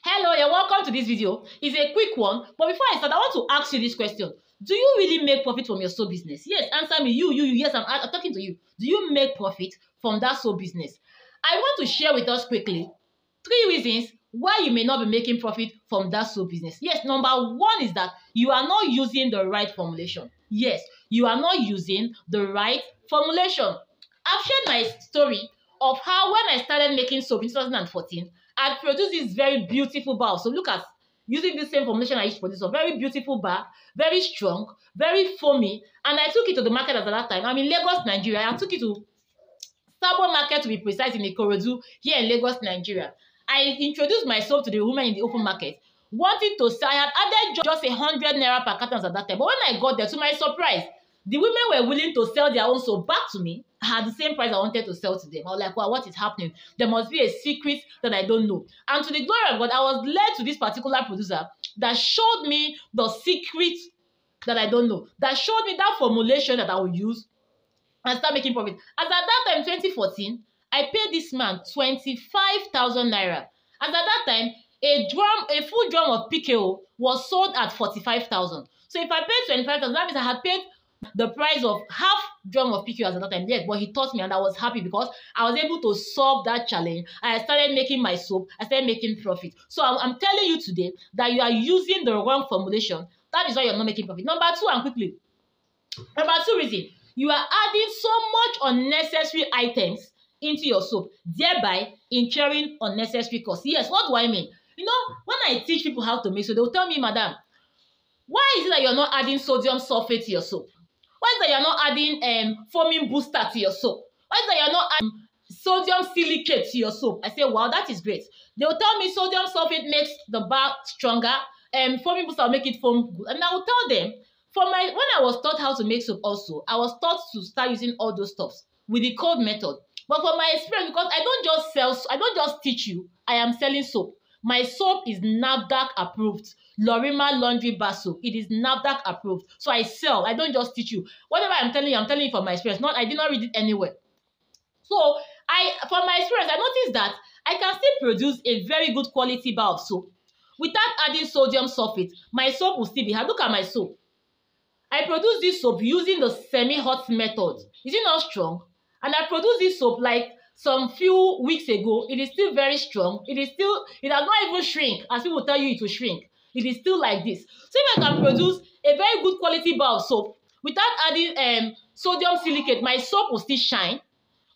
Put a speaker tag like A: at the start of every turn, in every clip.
A: Hello, you're welcome to this video. It's a quick one, but before I start, I want to ask you this question. Do you really make profit from your soap business? Yes, answer me. You. Yes, I'm talking to you. Do you make profit from that soap business? I want to share with us quickly 3 reasons why you may not be making profit from that soap business. Yes, number one is that you are not using the right formulation. Yes, you are not using the right formulation. I've shared my story of how when I started making soap in 2014, I produced this very beautiful bar. So look at using the same formulation I used for this one. Very beautiful bar, very strong, very foamy. And I took it to the market at that time. I'm in Lagos, Nigeria. I took it to Sabo Market to be precise in Ikorodu here in Lagos, Nigeria. I introduced my soap to the women in the open market, wanting to sell. I had added just 100 naira per carton at that time. But when I got there, to my surprise, the women were willing to sell their own soap back to me at the same price I wanted to sell to them. I was like, wow, what is happening? There must be a secret that I don't know. And to the glory of God, I was led to this particular producer that showed me the secret that I don't know, that showed me that formulation that I will use and start making profit. As at that time, 2014, I paid this man 25,000 naira. As at that time, a full drum of PKO was sold at 45,000. So if I paid 25,000, that means I had paid the price of half drum of PQ at that time. Yes, but he taught me and I was happy because I was able to solve that challenge. I started making my soap. I started making profit. So I'm telling you today that you are using the wrong formulation. That is why you're not making profit. Number two, and quickly. Number two reason, you are adding so much unnecessary items into your soap, thereby incurring unnecessary costs. Yes, what do I mean? You know, when I teach people how to make soap, they'll tell me, madam, why is it that you're not adding sodium sulfate to your soap? Why is it that you're not adding foaming booster to your soap? Why is it that you're not adding sodium silicate to your soap? I say, wow, that is great. They'll tell me sodium sulfate makes the bar stronger, and foaming booster will make it foam good. And I will tell them, when I was taught how to make soap also, I was taught to start using all those stuffs with the cold method. But from my experience, because I don't just teach you, I am selling soap. My soap is NAFDAC approved. Lorima Laundry Bar Soap. It is NAFDAC approved. So I sell. I don't just teach you. Whatever I'm telling you from my experience. I did not read it anywhere. So from my experience, I noticed that I can still produce a very good quality bar of soap without adding sodium sulfate. My soap will still be hard. Look at my soap. I produce this soap using the semi-hot method. Is it not strong? And I produced this soap like some few weeks ago. It is still very strong. It has not even shrink, as people tell you it will shrink. It is still like this. So if I can produce a very good quality bar of soap without adding sodium silicate, my soap will still shine.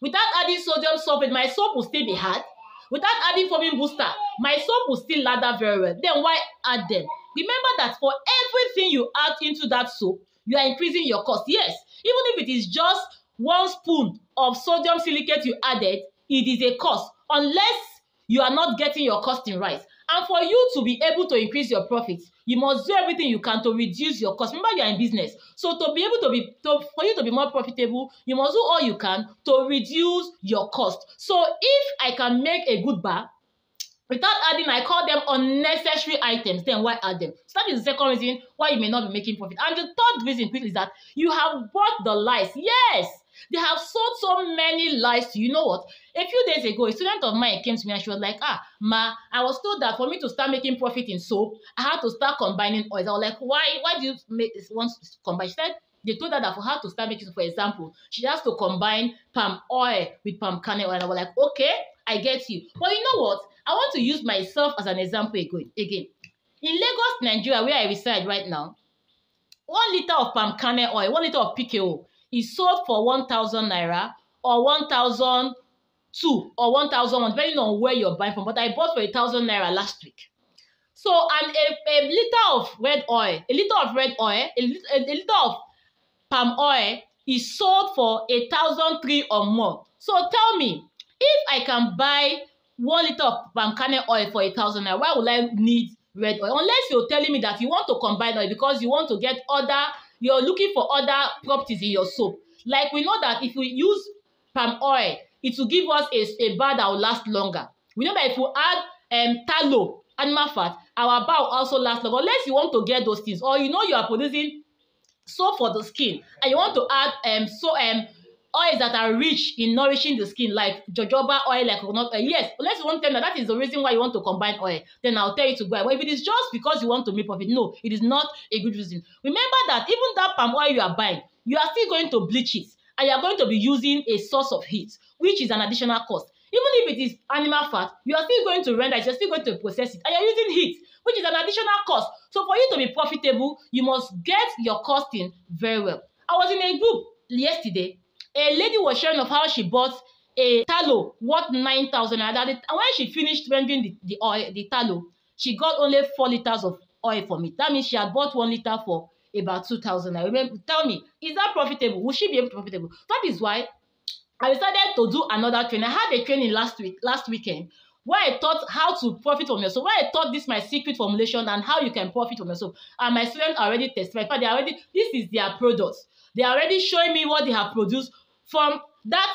A: Without adding sodium sulfate, my soap will still be hard. Without adding foaming booster, my soap will still lather very well. Then why add them? Remember that for everything you add into that soap, you are increasing your cost. Yes, even if it is just 1 spoon of sodium silicate you added, it is a cost unless you are not getting your costing right. And for you to be able to increase your profits, you must do everything you can to reduce your cost. Remember, you are in business. So for you to be more profitable, you must do all you can to reduce your cost. So if I can make a good bar without adding, I call them unnecessary items, then why add them? So that is the second reason why you may not be making profit. And the third reason quickly is that you have bought the lies. Yes, they have sold so many lies to you. You know what? A few days ago, a student of mine came to me and she was like, ma, I was told that for me to start making profit in soap, I had to start combining oils. I was like, why do you want to combine? She said, they told her that for her to start making, for example, she has to combine palm oil with palm kernel oil. And I was like, okay, I get you. But you know what? I want to use myself as an example again. In Lagos, Nigeria, where I reside right now, 1 liter of palm kernel oil, 1 liter of PKO is sold for 1,000 naira or 1,002 or 1,001, depending on where you're buying from. But I bought for 1,000 naira last week. So, and a liter of red oil, a liter of palm oil is sold for 1,003 or more. So tell me, if I can buy 1 liter of palm kernel oil for 1,000 naira, why would I need red oil? Unless you're telling me that you want to combine oil because you want to get you're looking for other properties in your soap. Like we know that if we use palm oil, it will give us a bar that will last longer. We know that if we add tallow, animal fat, our bar will also last longer. Unless you want to get those things, or you know you are producing soap for the skin and you want to add oils that are rich in nourishing the skin, like jojoba oil, like coconut oil. Yes, unless you want to tell me that is the reason why you want to combine oil, then I'll tell you to buy. But if it is just because you want to make profit, no, it is not a good reason. Remember that even that palm oil you are buying, you are still going to bleach it, and you are going to be using a source of heat, which is an additional cost. Even if it is animal fat, you are still going to render it, you're still going to process it, and you're using heat, which is an additional cost. So for you to be profitable, you must get your costing very well. I was in a group yesterday. A lady was sharing of how she bought a tallow worth 9,000 naira. And when she finished rendering the oil, the tallow, she got only 4 liters of oil from it. That means she had bought 1 liter for about 2,000 naira. Remember, tell me, is that profitable? Will she be able to be profitable? That is why I decided to do another training. I had a training last weekend, where I taught how to profit from yourself, where I taught this my secret formulation and how you can profit from yourself. And my students are already testified. In fact, this is their products. They are already showing me what they have produced from that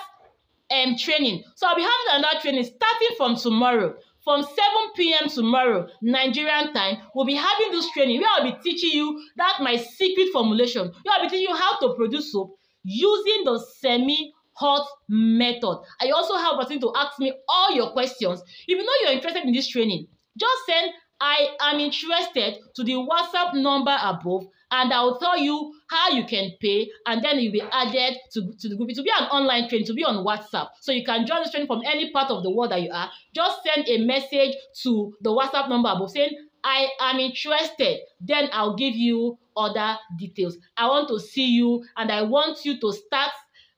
A: training. So I'll be having another training starting from tomorrow. From 7 p.m. tomorrow, Nigerian time, we'll be having this training where I'll be teaching you that my secret formulation. Where I'll be teaching you how to produce soap using the semi-hot method. I also have a opportunity to ask me all your questions. If you know you're interested in this training, just send "I am interested" to the WhatsApp number above, and I'll tell you how you can pay, and then you'll be added to the group. It will be an online training, to be on WhatsApp. So you can join this training from any part of the world that you are. Just send a message to the WhatsApp number above saying, "I am interested." Then I'll give you other details. I want to see you, and I want you to start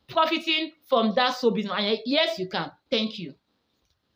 A: profiting from that soap business. And yes, you can. Thank you.